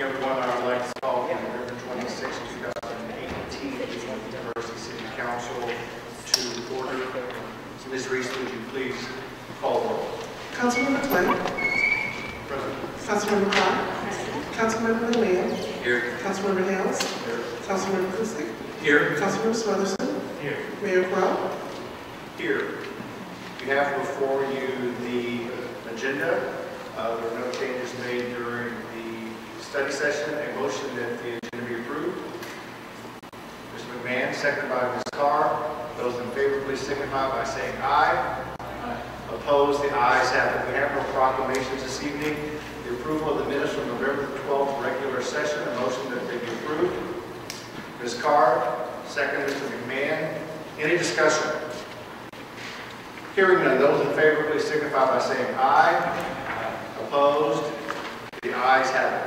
everyone. I would like to call November 26, 2018 University City Council to order. Ms. Reese, would you please call the roll? Councilmember Clinton. Present. Councilmember Clark. Councilmember McMahon. Here. Councilmember Hales. Here. Councilmember Kusick. Here. Councilmember Smitherson. Here. Mayor Crowe. Here. You have before you the agenda. There were no changes made during the study session. A motion that the agenda be approved. Mr. McMahon, seconded by Ms. Carr. Those in favor, please signify by saying aye. Aye. Opposed? The ayes have it. We have no proclamations this evening. The approval of the minutes from November the 12th regular session. A motion that they be approved. Ms. Carr, second Mr. McMahon. Any discussion? Hearing none, those in favor, please signify by saying aye. Opposed? The ayes have it.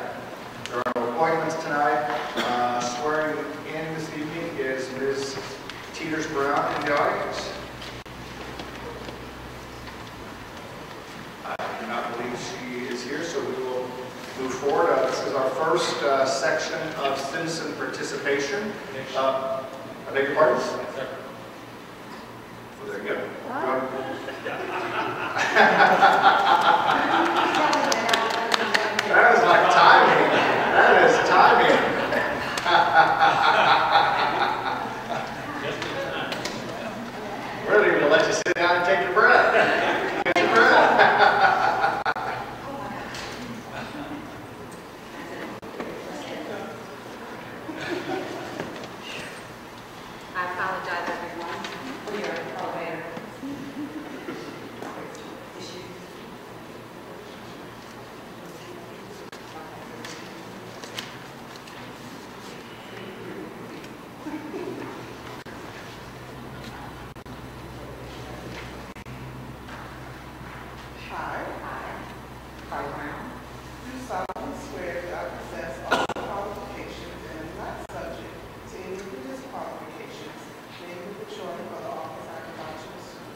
There are no appointments tonight. Swearing in this evening is Ms. Teeters Brown in the audience. I do not believe she is here, so we will move forward. This is our first section of citizen participation. I beg your pardon? Well, there you go. That is like timing. That is timing. We're not even going to let you sit down and take your breath. Get your breath. I apologize, everyone, for your elevator issue. I, Carl Brown, do solemnly swear that I possess all the qualifications and am not subject to any of the disqualifications named in the charter for the office I am about to assume.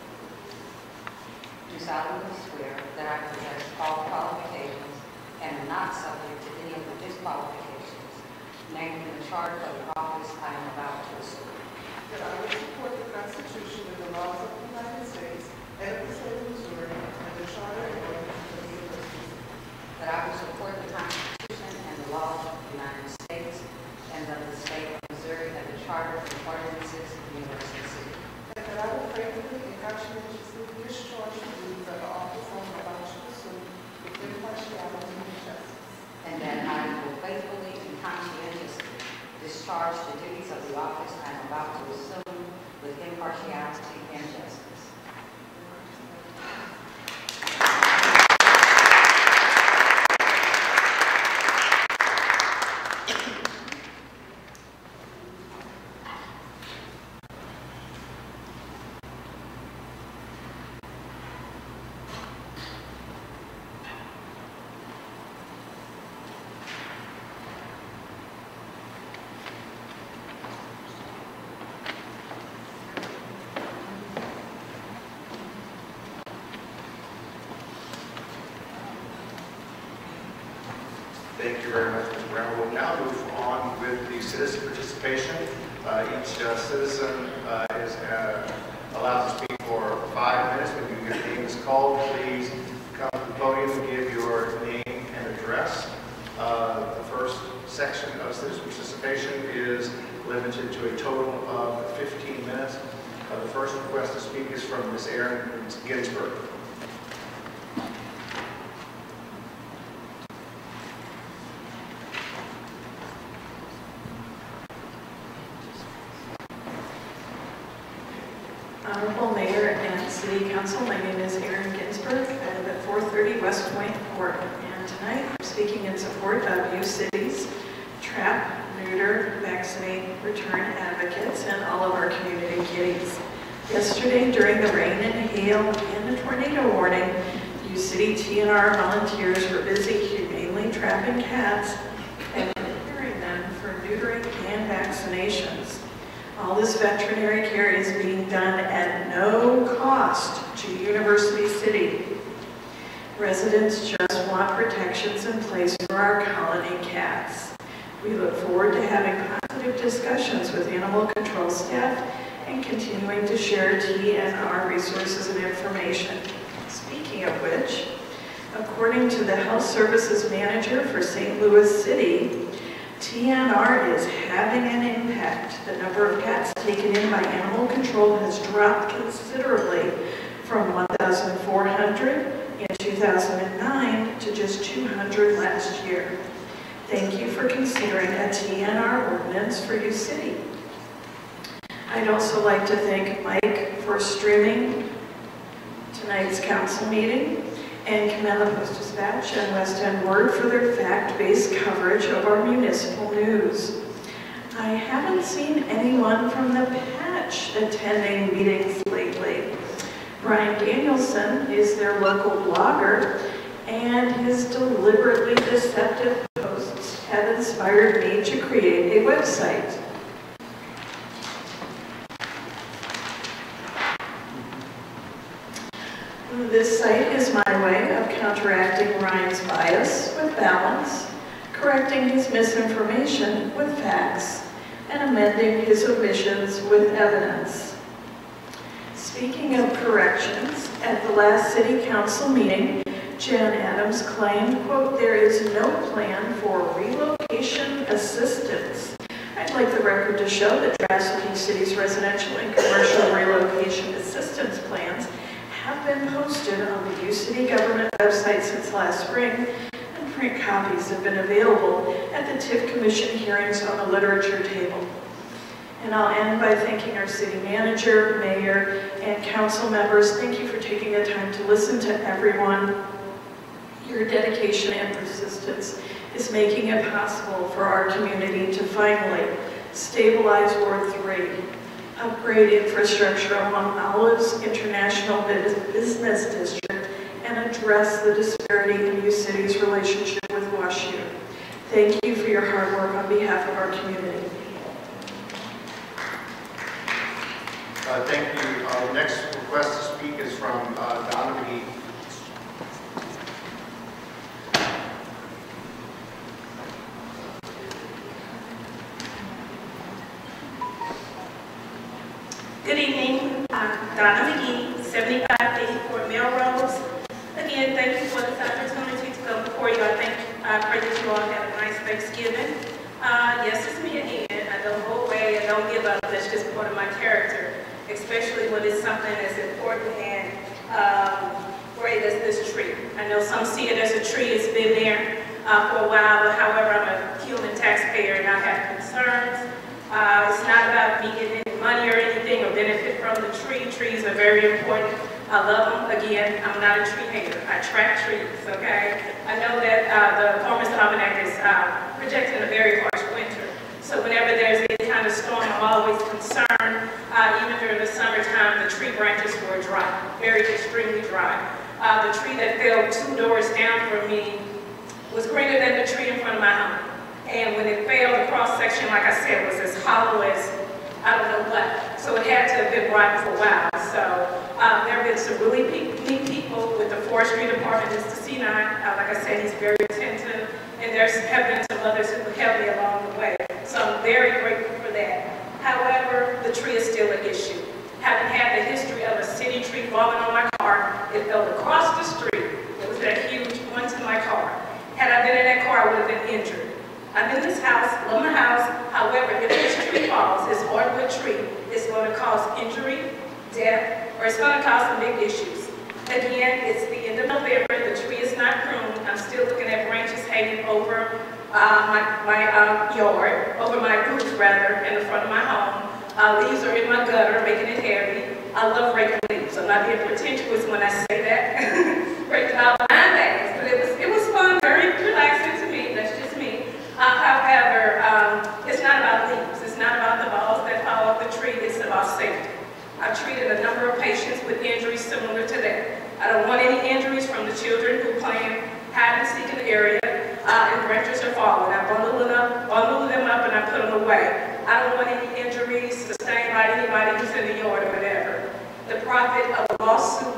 do solemnly swear that I possess all qualifications and am not subject to any of the disqualifications named in the charter for the office I am about to assume. That I will support the Constitution and the laws of the United States and of the state of Missouri and the charter and ordinances of the University. That I will support the Constitution and the laws of the United States and of the state of Missouri and the charter and ordinances of the University City. And that I will faithfully and conscientiously discharge the duties of the office I am about to assume with impartiality and justice. And that I will faithfully and conscientiously discharge the duties of the office I am about to assume with impartiality and justice. Thank you very much, Mr. Brown. We'll now move on with the citizen participation. Each citizen is allowed to speak for 5 minutes. When your name is called, please come to the podium and give your name and address. The first section of citizen participation is limited to a total of 15 minutes. The first request to speak is from Ms. Erin Ginsburg. Honorable Mayor and City Council, my name is Erin Ginsburg. I live at 430 West Point Court, and tonight I'm speaking in support of U City's trap, neuter, vaccinate, return advocates, and all of our community kitties. Yesterday, during the rain and hail and the tornado warning, U City TNR volunteers were busy humanely trapping cats and preparing them for neutering and vaccinations. All this veterinary care is being done at no cost to University City. Residents just want protections in place for our colony cats. We look forward to having positive discussions with animal control staff and continuing to share TNR resources and information. Speaking of which, according to the Health Services Manager for St. Louis City, TNR is having an impact. The number of cats taken in by animal control has dropped considerably from 1,400 in 2009 to just 200 last year. Thank you for considering a TNR ordinance for your city. I'd also like to thank Mike for streaming tonight's council meeting and commend the Post-Dispatch and West End Word for their fact-based coverage of our municipal news. I haven't seen anyone from the Patch attending meetings lately. Brian Danielson is their local blogger, and his deliberately deceptive posts have inspired me to create a website. This site is my way of counteracting Ryan's bias with balance, correcting his misinformation with facts, and amending his omissions with evidence. Speaking of corrections, at the last City Council meeting, Jan Adams claimed, quote, "There is no plan for relocation assistance." I'd like the record to show that Grass Peak City's residential and commercial relocation assistance plans have been posted on the U City government website since last spring, and print copies have been available at the TIF Commission hearings on the literature table. And I'll end by thanking our city manager, mayor, and council members. Thank you for taking the time to listen to everyone. Your dedication and persistence is making it possible for our community to finally stabilize Ward 3, upgrade infrastructure along Olive's International Business District, and address the disparity in U City's relationship with WashU. Thank you for your hard work on behalf of our community. Thank you. The next request to speak is from Donna McGee. Good evening. I'm Donna McGee, 7584 Melrose. Again, thank you for this opportunity to come before you. I pray that you all have a nice Thanksgiving. Yes, it's me again. I don't go away and don't give up. That's just part of my character, especially when it's something as important and great as this tree. I know some see it as a tree. It's been there for a while, but however, I'm a human taxpayer and I have concerns. It's not about me getting any money or anything or benefit from the tree. Trees are very important. I love them. Again, I'm not a tree hater. I track trees, okay? I know that the Farmers Almanac is projecting a very harsh winter. So whenever there's any kind of storm, I'm always concerned. Even during the summertime, the tree branches were dry, very extremely dry. The tree that fell 2 doors down from me was greener than the tree in front of my home. And when it fell, the cross-section, like I said, was as hollow as I don't know what. So it had to have been rotten for a while. So there have been some really neat people with the forestry department, Mr. C9. Like I said, he's very attentive. And there have been some others who helped me along the way. So I'm very grateful for that. However, the tree is still an issue. Having had the history of a city tree falling on my car, it fell across the street. It was that huge onto my car. Had I been in that car, I would have been injured. I'm in this house, love my house. However, if this tree falls, this hardwood tree, it's going to cause injury, death, or it's going to cause some big issues. Again, it's the end of November. The tree is not pruned. I'm still looking at branches hanging over my yard, over my roof rather, in the front of my home. Leaves are in my gutter, making it heavy. I love raking leaves. I'm not being pretentious when I say that. Raking out 9 days, but it was fun, very relaxing to me. That's just me. However, it's not about leaves. It's not about the balls that fall off the tree. It's about safety. I've treated a number of patients with injuries similar to that. I don't want any injuries from the children who playing hide and seek in the area and branches are falling. I bundle them up and I put them away. I don't want any injuries sustained by anybody who's in the yard or whatever. The profit of a lawsuit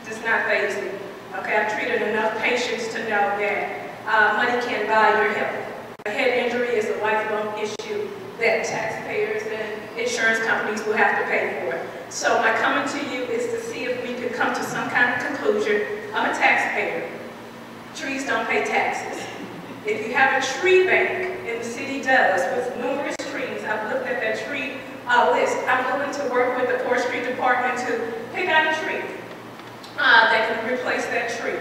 does not faze me. Okay, I've treated enough patients to know that money can't buy your health. A head injury is a lifelong issue that taxpayers and insurance companies will have to pay for. So my comment to you is to see if we can come to some kind of conclusion. I'm a taxpayer. Trees don't pay taxes. If you have a tree bank, and the city does, with numerous trees, I've looked at that tree list. I'm willing to work with the forestry department to pick out a tree that can replace that tree.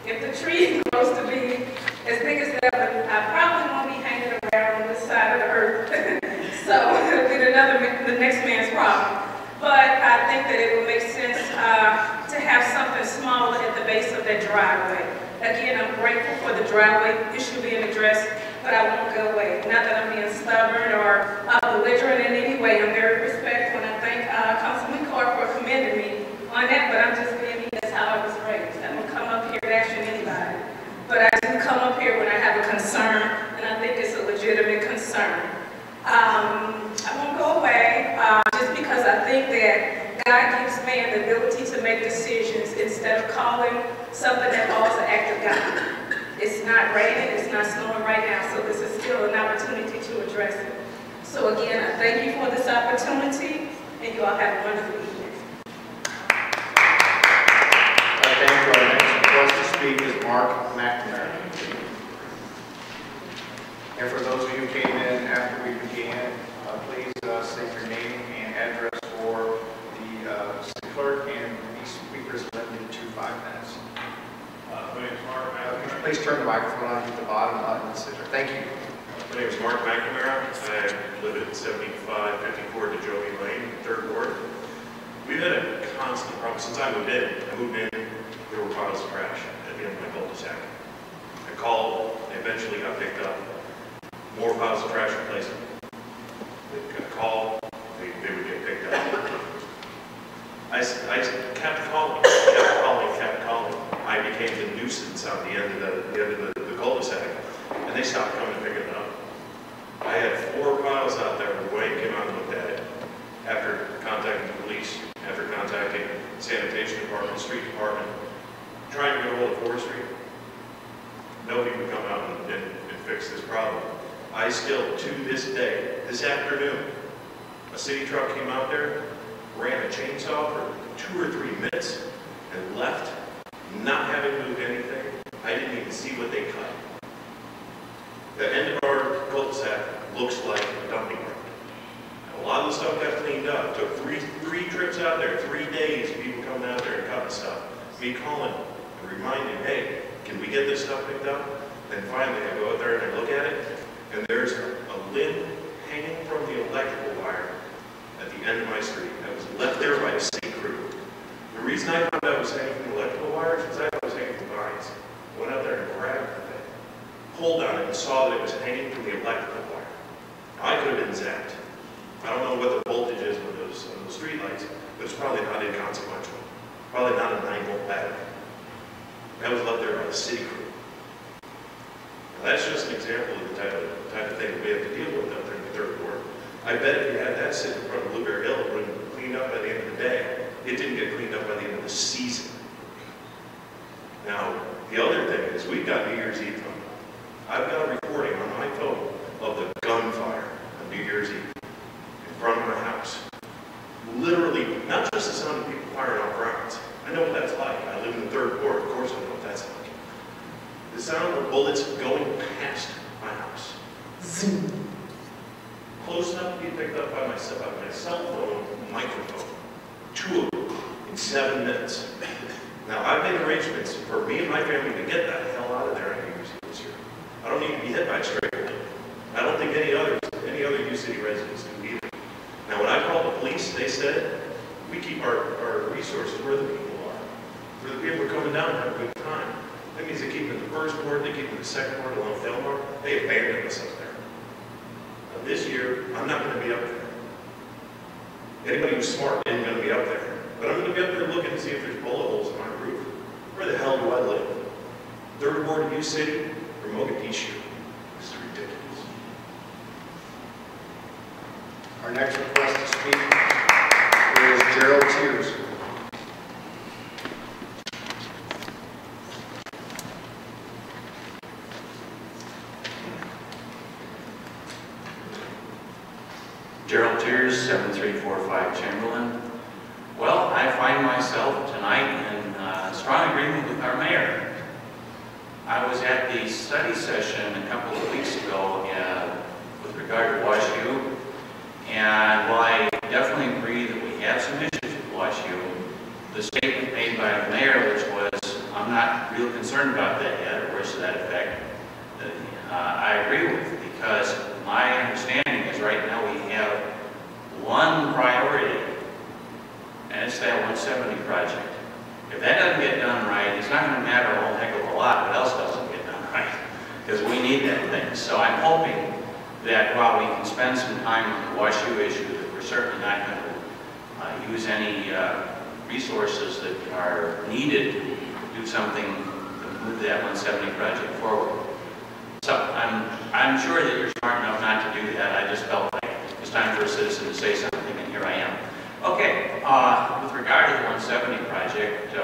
If the tree grows to be as big as that one, I probably won't be hanging around on this side of the earth. So it'll be the next man's problem. But I think that it would make sense to have something smaller at the base of that driveway. Again, I'm grateful for the driveway issue being addressed, but I won't go away. Not that I'm being stubborn or belligerent in any way. I'm very respectful, and I thank Councilman Clark for commending me on that, but I'm just being me. That's how I was raised. I don't come up here bashing anybody. But I do come up here when I have a concern, and I think it's a legitimate concern. I won't go away just because I think that God gives man the ability to make decisions instead of calling something that falls an act of God. It's not raining, it's not snowing right now, so this is still an opportunity to address it. So again, I thank you for this opportunity, and you all have a wonderful evening. Thank you. Our next request to speak is Mark McNamara. And for those of you who came in after we began, please state your name and address for the city clerk, and these speakers limited to 5 minutes. My name is Mark McNamara. Please turn the microphone on, hit the bottom button, and sit there. Thank you. My name is Mark McNamara. I live at 7554 DeJoey Lane, 3rd Ward. We've had a constant problem since I moved in. There were piles of trash at the end of my cul-de-sac. I called, and eventually got picked up. More piles of trash replaced. They got a call, they would get picked up. I kept calling. I became the nuisance on the end of the cul-de-sac, and they stopped coming to pick it up. I had 4 piles out there. Wayne came out and looked at it. After contacting the police, after contacting sanitation department, street department, trying to get a hold of forestry, nobody would come out and fix this problem. I still, to this day, this afternoon, a city truck came out there, ran a chainsaw for 2 or 3 minutes, and left, not having moved anything. I didn't even see what they cut. The end of our cul-de-sac looks like a dumping ground. A lot of the stuff got cleaned up. Took three trips out there, 3 days, people coming out there and cutting stuff. Me calling and reminding, hey, can we get this stuff picked up? Then finally I go out there and I look at it, and there's a limb hanging from the electrical wire at the end of my street that was left there by the city crew. The reason I found out it was hanging from the electrical wires is I thought it was hanging from vines. Went out there and grabbed the thing, pulled on it, and saw that it was hanging from the electrical wire. Now, I could have been zapped. I don't know what the voltage is with those street lights, but it's probably not inconsequential. Probably not a 9-volt battery. That was left there by the city crew. Now, that's just an example of the type of thing that we have to deal with out there in the 3rd Ward. I bet if you had that sitting in front of Blueberry Hill, it would have been cleaned up by the end of the day. It didn't get cleaned up by the end of the season. Now, the other thing is we've got New Year's Eve coming up. I've got a recording on my phone of the gunfire on New Year's Eve in front of my house. Literally, not just the sound of people firing off rounds. I know what that's like. I live in the 3rd Ward. Of course I know what that's like. The sound of bullets going past my house. Zoom. Close enough to be picked up by my cell phone microphone. 2 of them in 7 minutes. Now, I've made arrangements for me and my family to get the hell out of there on New Year's Eve this year. I don't need to be hit by a stray bullet. I don't think any other U City residents do either. Now, when I called the police, they said, we keep our resources where the people are. Where the people are coming down and have a good time. That means they keep it in the 1st Ward, they keep it in the 2nd Ward along Fillmore. They abandoned us up there. Now, this year, I'm not going to be up there. Anybody who's smart isn't going to be up there. But I'm going to be up there looking to see if there's bullet holes in my roof. Where the hell do I live? 3rd Ward of U City or Mogadishu? This is ridiculous. Our next request to speak is Gerald Tears. Gerald Tears, 7345 Chamberlain. Well, I find myself tonight in strong agreement with our mayor. I was at the study session a couple of weeks ago with regard to WashU, and while I definitely agree that we have some issues with WashU, the statement made by the mayor, which was, I'm not real concerned about that yet, or words to that effect, I agree with, because my understanding is right now we have one priority, and it's that 170 project. If that doesn't get done right, it's not going to matter a whole heck of a lot what else doesn't get done right, because we need that thing. So I'm hoping that while we can spend some time on the WashU issue, that we're certainly not going to use any resources that are needed to do something to move that 170 project forward. So I'm sure that you're smart enough not to do that. I just felt like it was time for a citizen to say something, and here I am. Okay, with regard to the 170 project,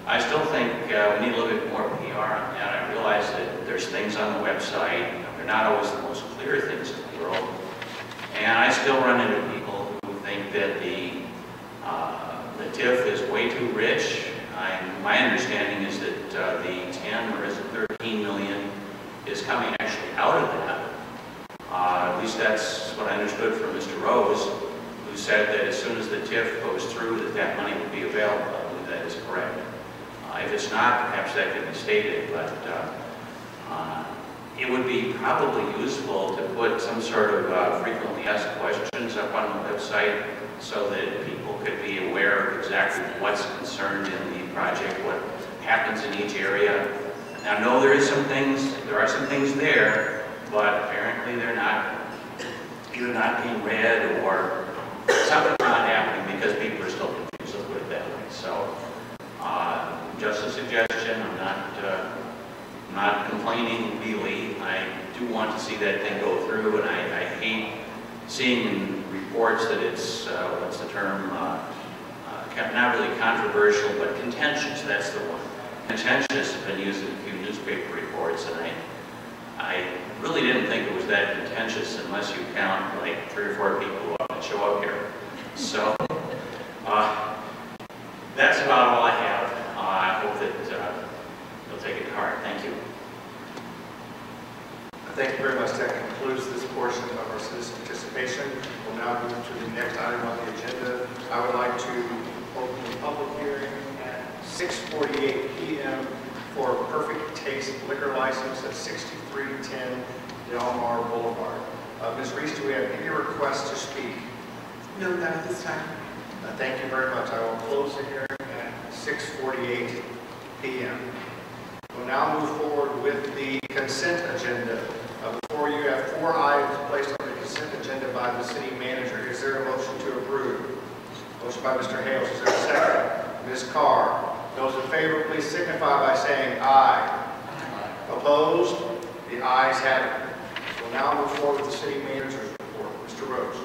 I still think we need a little bit more PR on that. I realize that there's things on the website. They're not always the most clear things in the world. And I still run into people who think that the TIF is way too rich. My understanding is that the 10 or is it 13 million is coming actually out of that. At least that's what I understood from Mr. Rose, who said that as soon as the TIF goes through, that money will be available. I believe that is correct. If it's not, perhaps that could be stated, but it would be probably useful to put some sort of frequently asked questions up on the website so that people could be aware of exactly what's concerned in the project, what happens in each area. Now, I know there are some things there, but apparently they're not either not being read or something's not happening because people are still confused, let's put it that way. So, just a suggestion. I'm not complaining really. I do want to see that thing go through, and I hate seeing in reports that it's what's the term? Not really controversial, but contentious. That's the one. Contentious has been used in a few newspaper reports, and I really didn't think it was that contentious unless you count like 3 or 4 people who often show up here. So that's about all I have. I hope that you'll take it to heart. Thank you. Thank you very much. That concludes this portion of our citizen participation. We'll now move to the next item on the agenda. I would like to open the public hearing at 6:48 p.m. for Perfect Taste liquor license at 6310 Del Mar Boulevard. Ms. Reese, do we have any requests to speak? No, not at this time. Thank you very much. I will close the hearing at 6:48 p.m. We'll now move forward with the consent agenda. Before you have 4 items placed on the consent agenda by the city manager. Is there a motion to approve? Motion by Mr. Hales. Is there a second? Ms. Carr. Those in favor, please signify by saying aye. Opposed? The ayes have it. We'll now move forward with the city manager's report. Mr. Rose.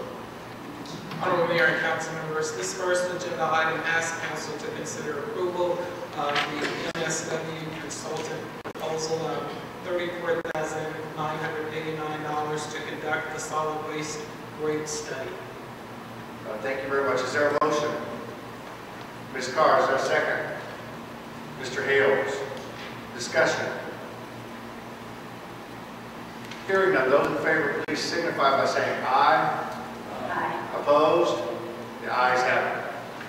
Honorable Mayor and council members, this first agenda item asks council to consider approval of the MSW consultant proposal of $34,989 to conduct the solid waste rate study. Thank you very much. Is there a motion? Ms. Carr, is there a second? Mr. Hales. Discussion. Hearing none, those in favor, please signify by saying aye. Aye. Opposed? The ayes have it.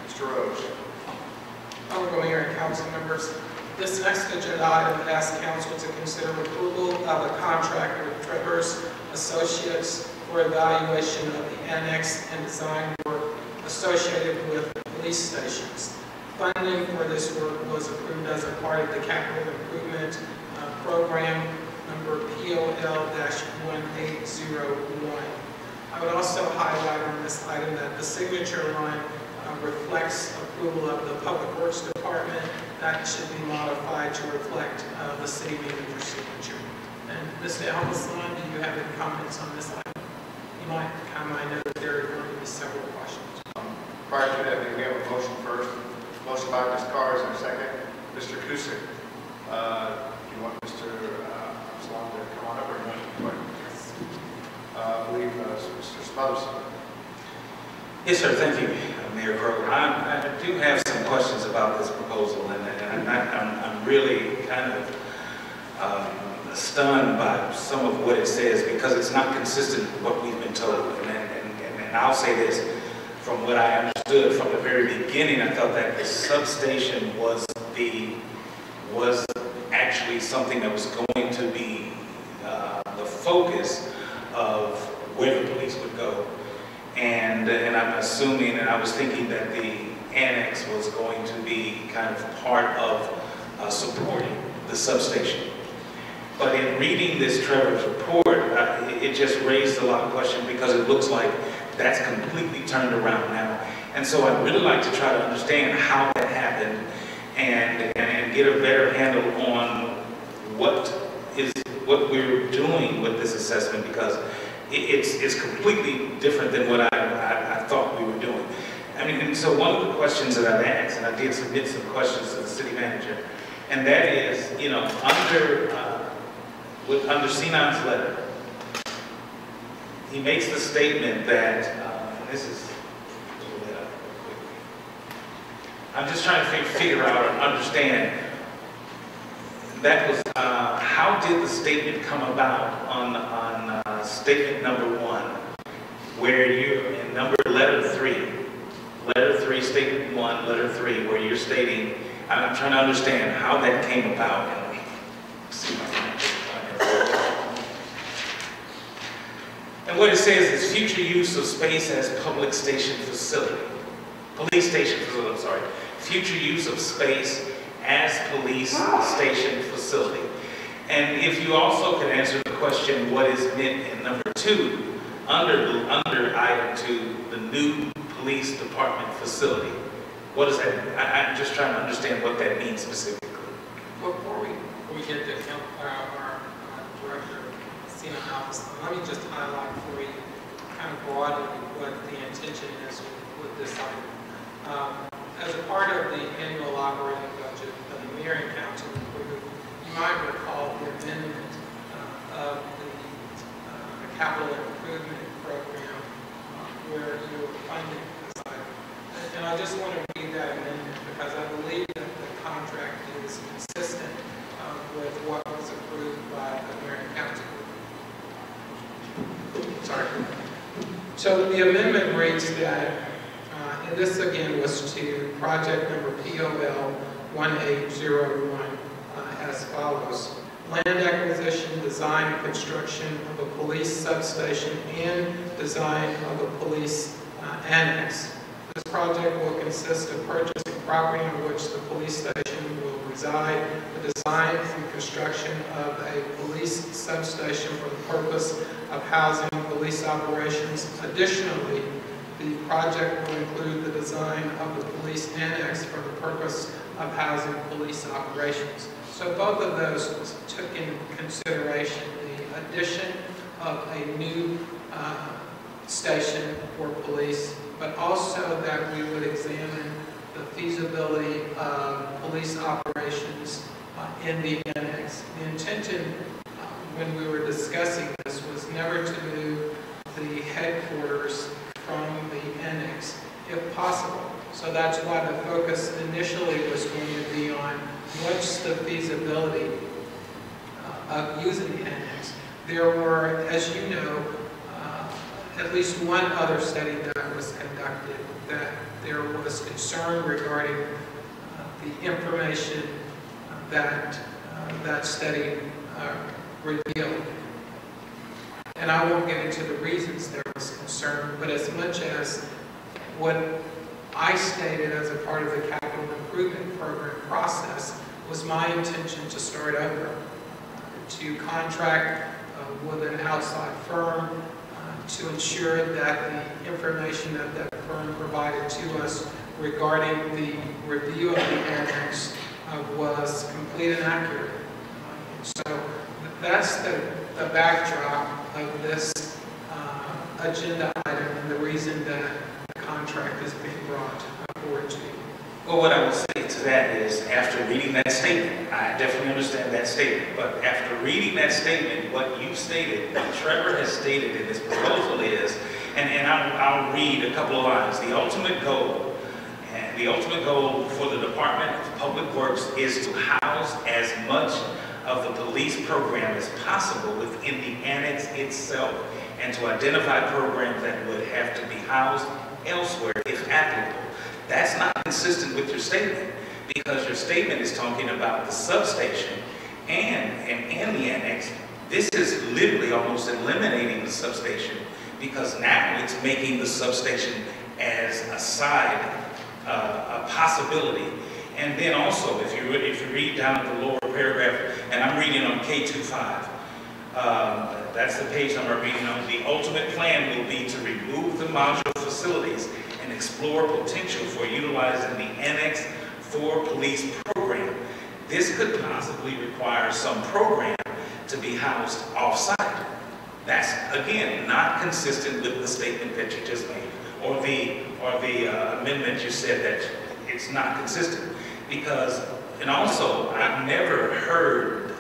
Mr. Rose. Honorable Mayor and council members, this next agenda item asks council to consider approval of a contract with Traverse Associates for evaluation of the annex and design work associated with police stations. Funding for this work was approved as a part of the capital improvement program number POL-1801. I would also highlight on this item that the signature line reflects approval of the Public Works Department. That should be modified to reflect the city manager's signature. And Mr. Almason, do you have any comments on this item? You might comment. I know that there are going to be several questions. Prior to that, we have a motion first. Motion by Ms. Carr, is there a second? Mr. Kusick. Do you want Mr. Absalom to come on up or not? I believe Mr. Smothers. Yes, sir. Thank you, Mayor Crowe. I do have some questions about this proposal, and I'm really kind of stunned by some of what it says because it's not consistent with what we've been told. And I'll say this, from what I understood from the very beginning, I felt that the substation was actually something that was going to be the focus of where the police would go. And I'm assuming, and I was thinking that the annex was going to be kind of part of supporting the substation. But in reading this Trevor's report, it just raised a lot of questions because it looks like that's completely turned around now. And so I'd really like to try to understand how that happened and get a better handle on what we're doing with this assessment, because it's completely different than what I thought we were doing. I mean, and so one of the questions that I've asked, and I did submit some questions to the city manager, and that is, you know, under Sinan's letter, he makes the statement that, this is, I'm just trying to figure out and understand, that was, how did the statement come about on statement number 1, where you're in letter 3, statement 1, letter 3, where you're stating, I'm trying to understand how that came about. And see if I can find it. And what it says is future use of space as public station facility. Police station facility, I'm sorry. Future use of space as police station facility. And if you also could answer the question, what is meant in number 2, under item 2, the new police department facility. What does that mean? I'm just trying to understand what that means specifically. Well, before we get to our director, Sina Alves, let me just highlight for you kind of broadly what the intention is with this item. As a part of the annual operating budget that the mayor and council approved, you might recall the amendment of the capital improvement program where you were funding this item. And I just want to read that amendment because I believe that the contract is consistent with what was approved by the mayor and council. Sorry. So the amendment reads that, and this again was to project number POL 1801 as follows. Land acquisition, design and construction of a police substation and design of a police annex. This project will consist of purchasing property on which the police station will reside, the design and construction of a police substation for the purpose of housing police operations. Additionally, the project will include the design of the police annex for the purpose of housing police operations. So both of those took into consideration the addition of a new station for police, but also that we would examine the feasibility of police operations in the annex. The intention when we were discussing this was never to move the headquarters from the annex, if possible. So that's why the focus initially was going to be on what's the feasibility of using the annex. There were, as you know, at least one other study that was conducted that there was concern regarding the information that that study revealed. And I won't get into the reasons there was concern, but as much as what I stated as a part of the capital improvement program process was my intention to start over, to contract with an outside firm to ensure that the information that that firm provided to us regarding the review of the annex was complete and accurate. So that's the backdrop of this agenda item and the reason that the contract is being brought forward to you. Well, what I will say to that is, after reading that statement, I definitely understand that statement, but after reading that statement, what you stated, what Trevor has stated in his proposal is and I'll read a couple of lines. The ultimate goal for the Department of Public Works is to house as much of the police program as possible within the annex itself, and to identify programs that would have to be housed elsewhere if applicable. That's not consistent with your statement, because your statement is talking about the substation and the annex. This is literally almost eliminating the substation, because now it's making the substation as a side, a possibility. And then also, if you read down at the lower paragraph, and I'm reading on K25, that's the page number I'm reading on. The ultimate plan will be to remove the modular facilities and explore potential for utilizing the annex for police program. This could possibly require some program to be housed off-site. That's, again, not consistent with the statement that you just made, or the amendment you said that it's not consistent. Because, and also, I've never heard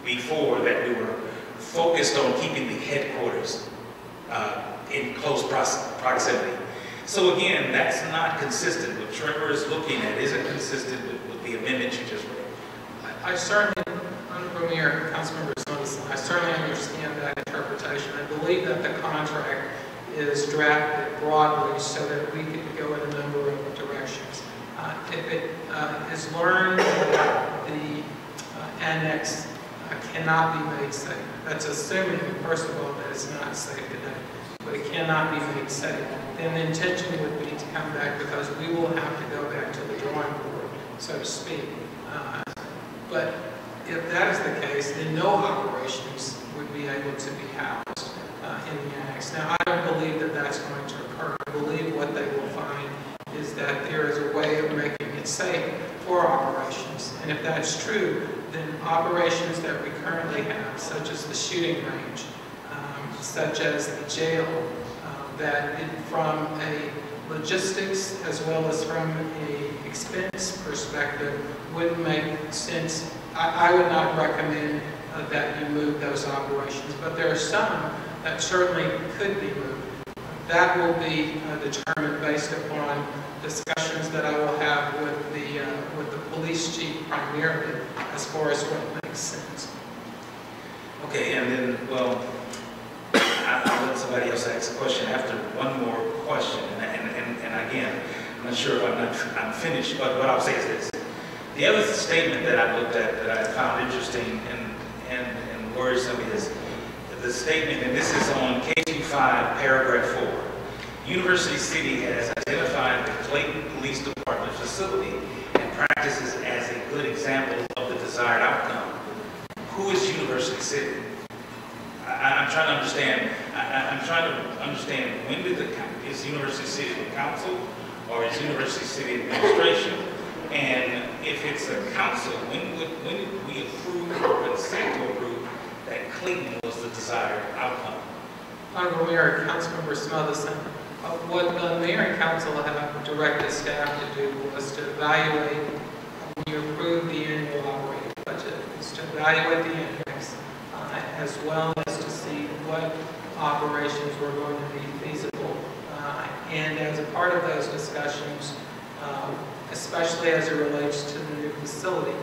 before that we were focused on keeping the headquarters in close proximity. So again, that's not consistent. What Trevor is looking at isn't consistent with the amendment you just read. I certainly, Honorable Mayor, Councilmember Smith, I certainly understand that interpretation. I believe that the contract is drafted broadly so that we can go in a number of directions. If it is learned that the annex cannot be made safe, that's assuming, first of all, that it's not safe today, but it cannot be made safe, then the intention would be to come back, because we will have to go back to the drawing board, so to speak. But if that is the case, then no operations would be able to be housed in the annex. Now, I don't believe that that's going to occur. I believe what they will find is that there is a way of making it safe for operations. And if that's true, then operations that we currently have, such as the shooting range, such as the jail, that from a logistics as well as from a expense perspective wouldn't make sense. I would not recommend that you move those operations, but there are some that certainly could be moved. That will be determined based upon discussions that I will have with the police chief primarily, as far as what makes sense. Okay, and then, well, I'll let somebody else ask a question after one more question. And again, I'm not sure if I'm finished, but what I'll say is this. The other statement that I looked at that I found interesting and worrisome is the statement, and this is on K25, paragraph 4. University City has identified the Clayton Police Department facility and practices as a good example of the desired outcome. Who is University City? I'm trying to understand. I'm trying to understand, when did is University City the council, or is University City administration? And if it's a council, when did we approve or consent to approve that Clayton was the desired outcome? Honorable Mayor, Councilmember Smotherson, what the Mayor and Council have directed staff to do was to evaluate, when you approve the annual operating budget, is to evaluate the index, as well as to see what operations were going to be feasible. And as a part of those discussions, especially as it relates to the new facility,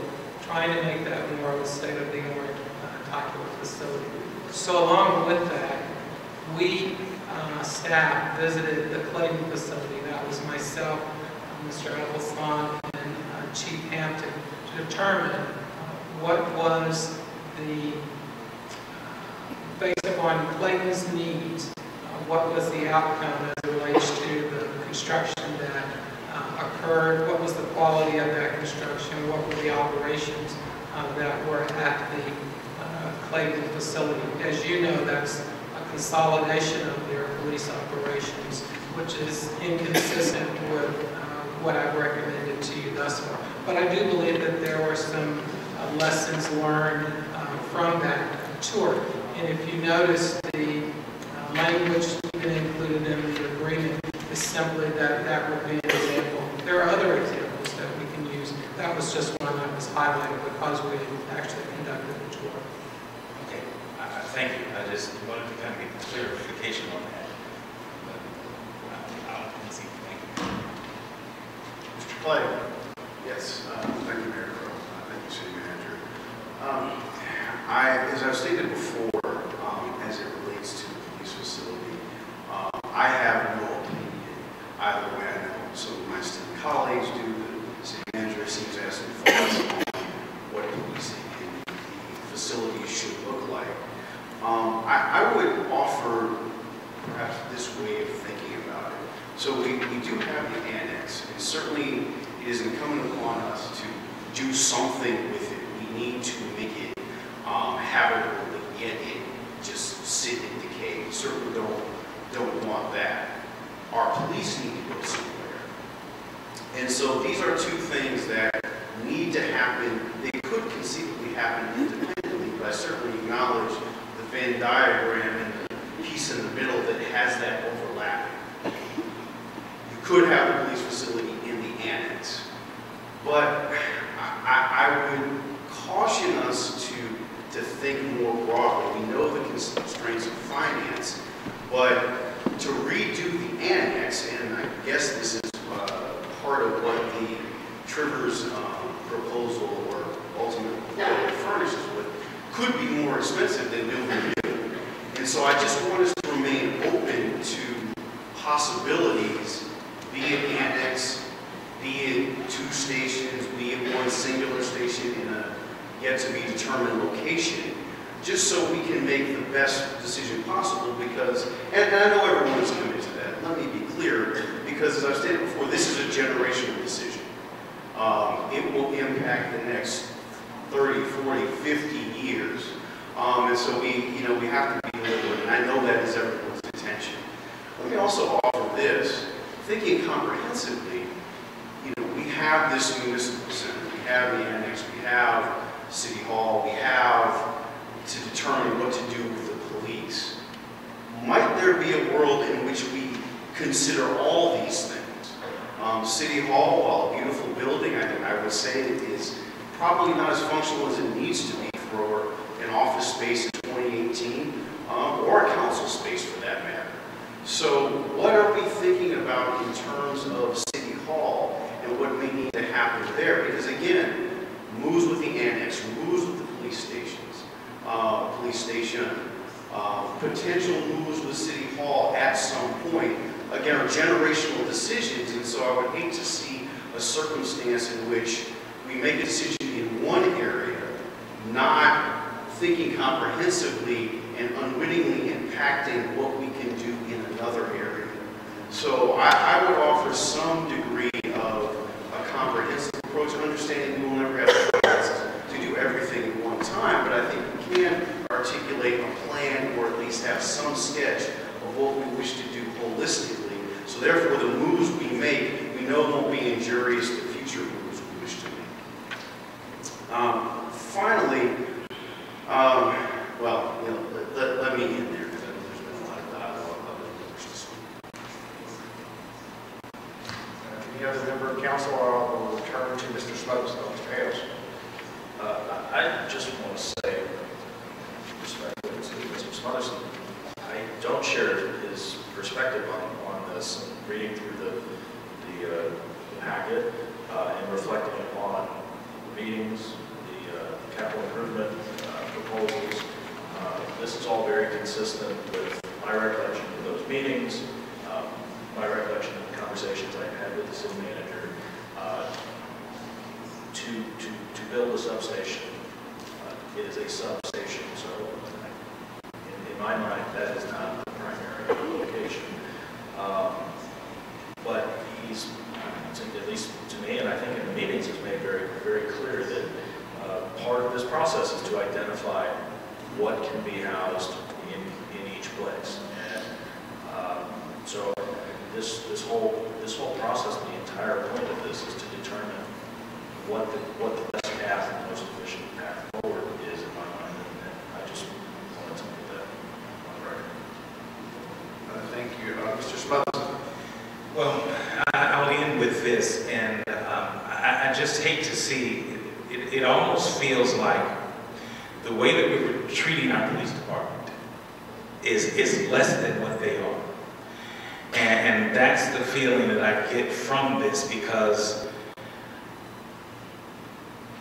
trying to make that more of a state-of-the-art type of facility. So along with that, we, staff, visited the Clayton facility. That was myself, Mr. Edelstein, and Chief Hampton, to determine what was the, based upon Clayton's needs, what was the outcome as it relates to the construction that occurred, what was the quality of that construction, what were the operations that were at the Clayton facility. As you know, that's a consolidation of their police operations, which is inconsistent with what I've recommended to you thus far. But I do believe that there were some lessons learned from that tour. And if you notice, the language even included in the agreement is simply that that would be an example. There are other examples that we can use. That was just one that was highlighted because we actually conducted the tour. Okay, thank you. I just wanted to kind of get clarification on that. Clay? Yes, thank you, Mayor Crowe. Thank you, City Manager. As I've stated before, as it relates to the police facility, I have no opinion either way. I know some of my student colleagues do. The City Manager seems to have some thoughts on what policing in the facility should look like. I would offer perhaps this way of thinking about it. So we do have the annex, and certainly it is incumbent upon us to do something with it. We need to make it habitable, yet it just sit in decay. We certainly don't want that. Our police need to go somewhere. And so these are two things that need to happen. They could conceivably happen independently, but I certainly acknowledge the Venn diagram and the piece in the middle that has that overlapping. You could have a police facility in the annex, but I would caution us to think more broadly. We know the constraints of finance, but to redo the annex, and I guess this is part of what the Trivers proposal or ultimate furnishes with, could be more expensive than building new. And so I just want us to remain open to possibilities, be it annex, be it 2 stations, be it 1 singular station in a yet to be determined location, just so we can make the best decision possible. Because, and I know everyone's committed to that, let me be clear, because as I've stated before, this is a generational decision. It will impact the next 30, 40, 50 years. And so we have to be deliberate, and I know that is everyone's intention. Let me also offer this, thinking comprehensively, we have this municipal center, we have the annex, we have City Hall, we have to determine what to do with the police. Might there be a world in which we consider all these things? City Hall, while a beautiful building, I would say it is probably not as functional as it needs to be for an office space in 2018, or a council space for that matter. So what are we thinking about in terms of City Hall and what may need to happen there? Because again, moves with the annex, moves with the police stations, potential moves with City Hall at some point, again, are generational decisions, and so I would hate to see a circumstance in which we make a decision in one area, not thinking comprehensively and unwittingly impacting what we can do in another area. So I would offer some degree of a comprehensive approach, understanding we will never have the chance to do everything at one time, but I think we can articulate a plan or at least have some sketch of what we wish to do holistically. So therefore, the moves we make, we know won't be injurious to future moves we wish to make. Finally, let me end there because I know there's been a lot of dialogue about what wish to speak. Any other member of council, I will return to Mr. Smokes. Mr. Hales. I just want to say, respectfully to Mr. Smothers, I don't share his perspective on this. Reading through the packet and reflecting upon the meetings, the capital improvement proposals, this is all very consistent with my recollection of those meetings, my recollection of the conversations I had with the city manager. To build a substation, it is a substation, so in my mind, that is not the primary location. But he's, at least to me, and I think in the meetings, has made very, very clear that part of this process is to identify what can be housed in each place. And so this whole process, the entire point of this is to determine what the best path and the most efficient path forward is in my mind, and I just wanted to put that on the record. Thank you. Mr. Smothers. Well, I'll end with this, and I just hate to see, it almost feels like the way that we're treating our police department is less than what they are. And that's the feeling that I get from this, because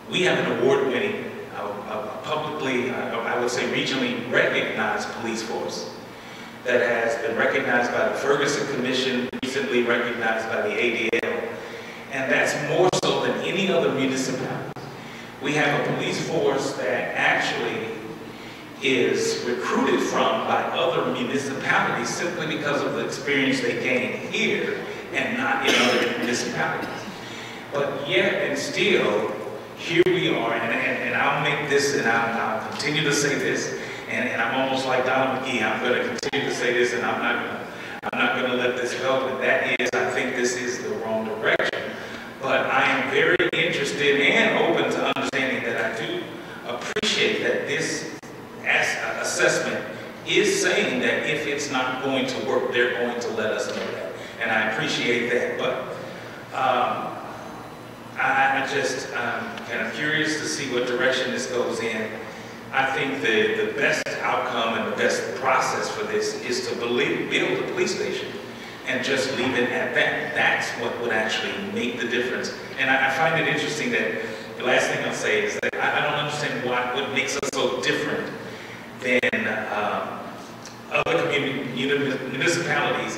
We have an award-winning, publicly, I would say regionally recognized police force that has been recognized by the Ferguson Commission, recently recognized by the ADL, and that's more so than any other municipality. We have a police force that actually is recruited from by other municipalities simply because of the experience they gain here and not in other municipalities. But yet and still, here we are, and I'll make this, and I'll continue to say this, and I'm almost like Donna McGee. I'm going to continue to say this, and I'm not going to let this go. But that is, I think this is the wrong direction. But I am very interested and open to understanding that I do appreciate that this assessment is saying that if it's not going to work, they're going to let us know that, and I appreciate that. But I just kind of curious to see what direction this goes in. I think the best outcome and the best process for this is to build a police station and just leave it at that. That's what would actually make the difference. And I find it interesting that the last thing I'll say is that I don't understand what makes us so different than other municipalities.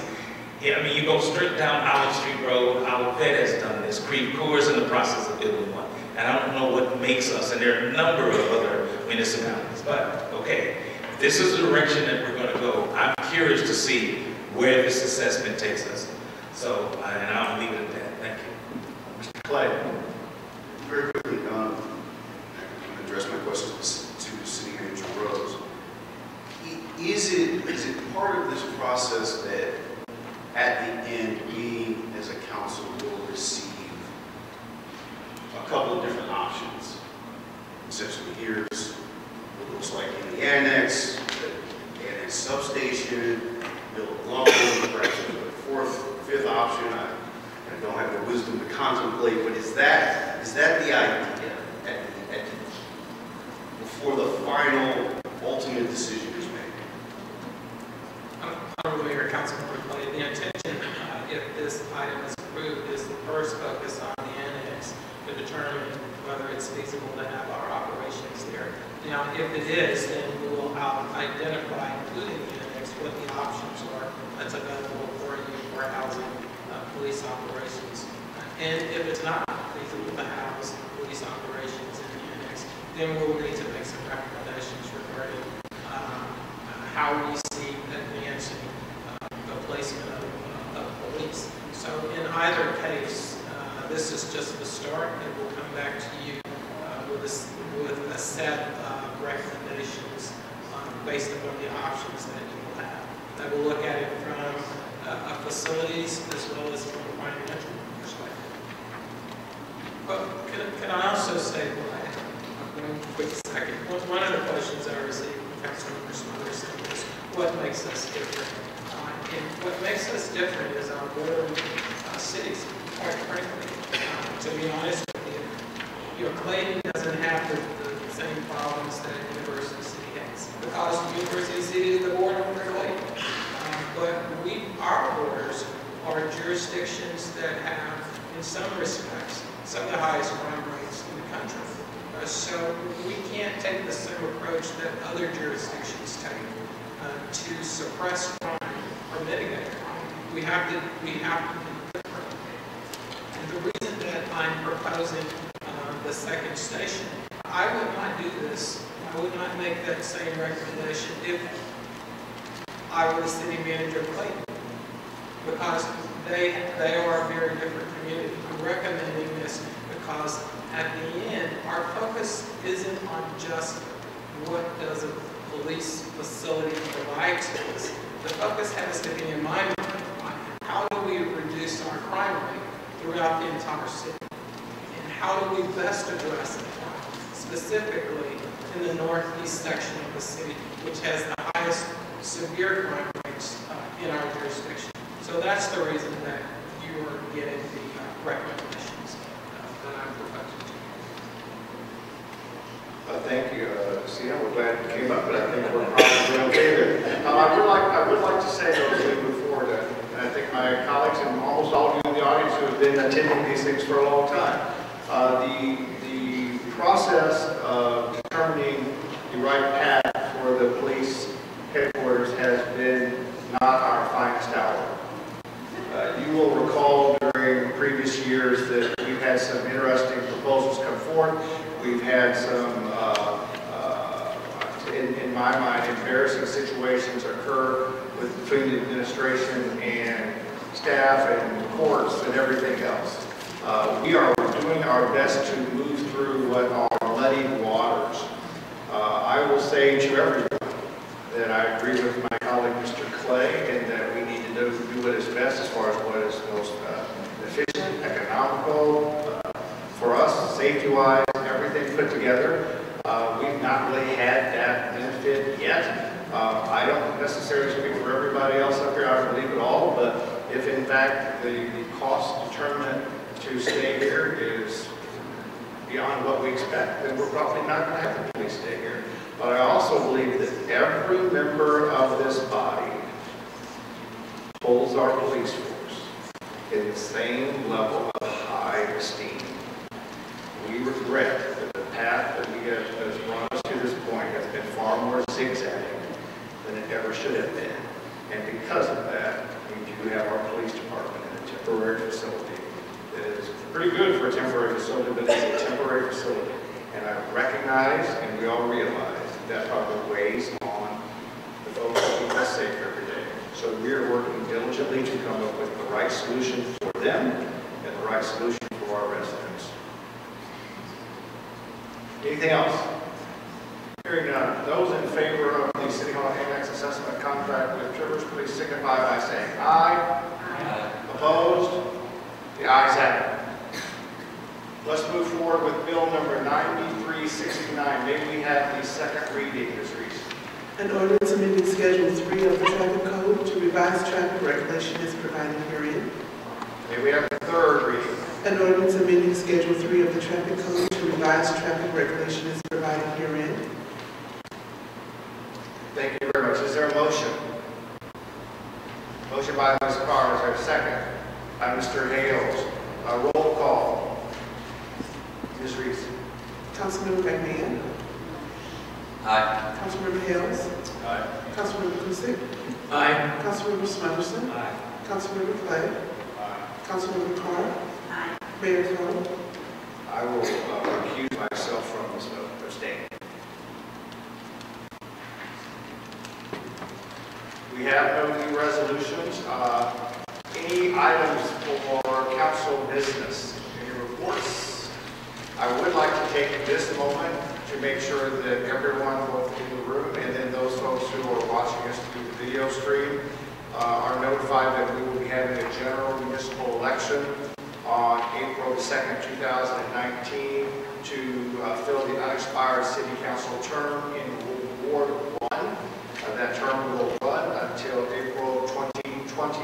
Yeah, I mean, you go straight down Olive Street Road, Olivet has done this, Creve Coeur is in the process of building one. And I don't know what makes us, and there are a number of other municipalities. But, okay, if this is the direction that we're going to go, I'm curious to see where this assessment takes us. So, and I'll leave it at that. Thank you. Mr. Clay. Very quickly, I'm going to address my questions to City Manager Rose. Is it part of this process that at the end, we as a council will receive a couple of different options? Essentially, here's what it looks like in the annex, the annex substation, build a lumber, perhaps a fourth, fifth option. I don't have the wisdom to contemplate, but is that the idea before the final ultimate decision is made? Honorable Mayor, Councilmember Clay, the intention, if this item is approved, is to first focus on the annex to determine whether it's feasible to have our operations there. Now, if it is, then we will identify, including the annex, what the options are that's available for you for housing police operations. And if it's not feasible to house police operations in the annex, then we'll need to make some recommendations regarding how we see advancing the placement of police. So in either case, this is just the start, and we'll come back to you with a set of recommendations based upon the options that you will have. That will look at it from a facilities as well as from a financial perspective. But can I also say, one quick second, one of the questions I received from Councilmember Smothers is what makes us different? And what makes us different is our border cities, quite frankly. To be honest with you, Clayton doesn't have the same problems that University City has, because University City is the border of Clayton. But our borders are jurisdictions that have, in some respects, some of the highest crime rates in the country. So we can't take the same approach that other jurisdictions take to suppress crime or mitigate crime. We have to be different. And the reason that I'm proposing the second station, I would not do this. I would not make that same recommendation if I were the city manager of Clayton, because they are a very different community. I'm recommending this because at the end, our focus isn't on just what does a police facility provide to us. The focus has to be, in my mind, on how do we reduce our crime rate throughout the entire city, and how do we best address the crime, specifically in the northeast section of the city, which has the highest severe crime rates in our jurisdiction. So that's the reason that you are getting the recommendations that I'm proposing to you. Thank you. See, we're glad you came up, but I think we're probably okay there. I would like to say, though, as we move forward, and I think my colleagues and almost all of you in the audience who have been attending these things for a long time, the process of determining the right path for the police headquarters has been not our finest hour. You will recall during previous years that we've had some interesting proposals come forth. We've had some, in my mind, embarrassing situations occur between the administration and staff and courts and everything else. We are doing our best to move through what are muddy waters. I will say to everyone that I agree with my colleague Mr. Clay and that we need to do what is best as far as what is most efficient, economical, for us, safety-wise, everything put together. We've not really had that benefit yet. I don't necessarily speak for everybody else up here, I believe it all, but if in fact the cost determinant to stay here is beyond what we expect, then we're probably not going to have the police stay here. But I also believe that every member of this body holds our police force in the same level of high esteem. We regret that the path that we have has brought us to this point has been far more zigzagging than it ever should have been. And because of that, we do have our police department in a temporary facility that is pretty good for a temporary facility, but it's a temporary facility. And I recognize, and we all realize, that probably weighs on the folks who keep us safe every day. So we are working diligently to come up with the right solution for them and the right solution for our residents. Anything else? Hearing none. Those in favor of the City Hall Annex Assessment Contract with Trivers, please signify by saying aye. Aye. Opposed? The ayes have it. Let's move forward with Bill number 9369. May we have the second reading, Ms. Reese? An ordinance amending Schedule 3 of the Traffic Code to revise traffic regulation is provided herein. May we have the third reading? An ordinance amending Schedule 3 of the Traffic Code to revise traffic regulation is provided herein. Thank you very much. Is there a motion? Motion by Ms. Carr. Is there a second? By Mr. Hales. A roll call. Ms. Reese. Councilmember McMahon. Aye. Councilmember Hales. Aye. Councilmember Kusick. Aye. Councilmember Smotherson. Aye. Councilmember Clay. Aye. Councilmember Carr. Mayor Cole. I will recuse myself from this vote. Abstain. We have no new resolutions. Any items for council business? Any reports? I would like to take this moment to make sure that everyone, both in the room and then those folks who are watching us through the video stream, are notified that we will be having a general municipal election on April 2nd, 2019 to fill the unexpired city council term in Ward 1. That term will run until April 2020.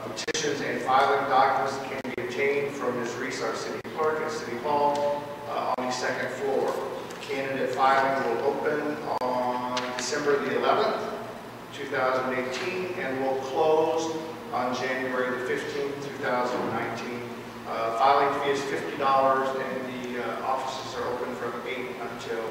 Petitions and filing documents can be obtained from Ms. Reese, our city clerk at City Hall on the second floor. Candidate filing will open on December the 11th, 2018, and will close on January the 15th, 2019. Filing fee is $50, and the offices are open from 8 until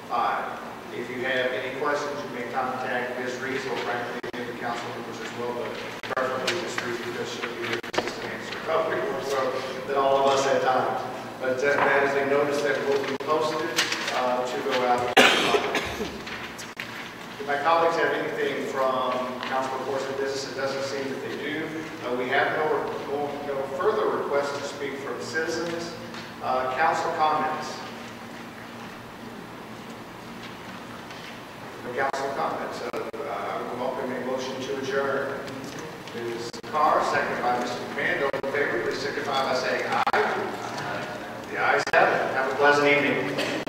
5. If you have any questions, you may contact Ms. Reese or frankly any of the council members as well, but preferably Ms. Reese because she'll be your consistent answer, probably more so than all of us at times. But that is a notice that will be posted to go out. Do my colleagues have anything from council reports of business? It doesn't seem that they do. We have no further requests to speak from citizens. Council comments. No council comments. I would welcome a motion to adjourn. Ms. Carr, second by Mr. McMahon. Those in favor, please signify by saying aye. The ayes have it. Have a pleasant evening.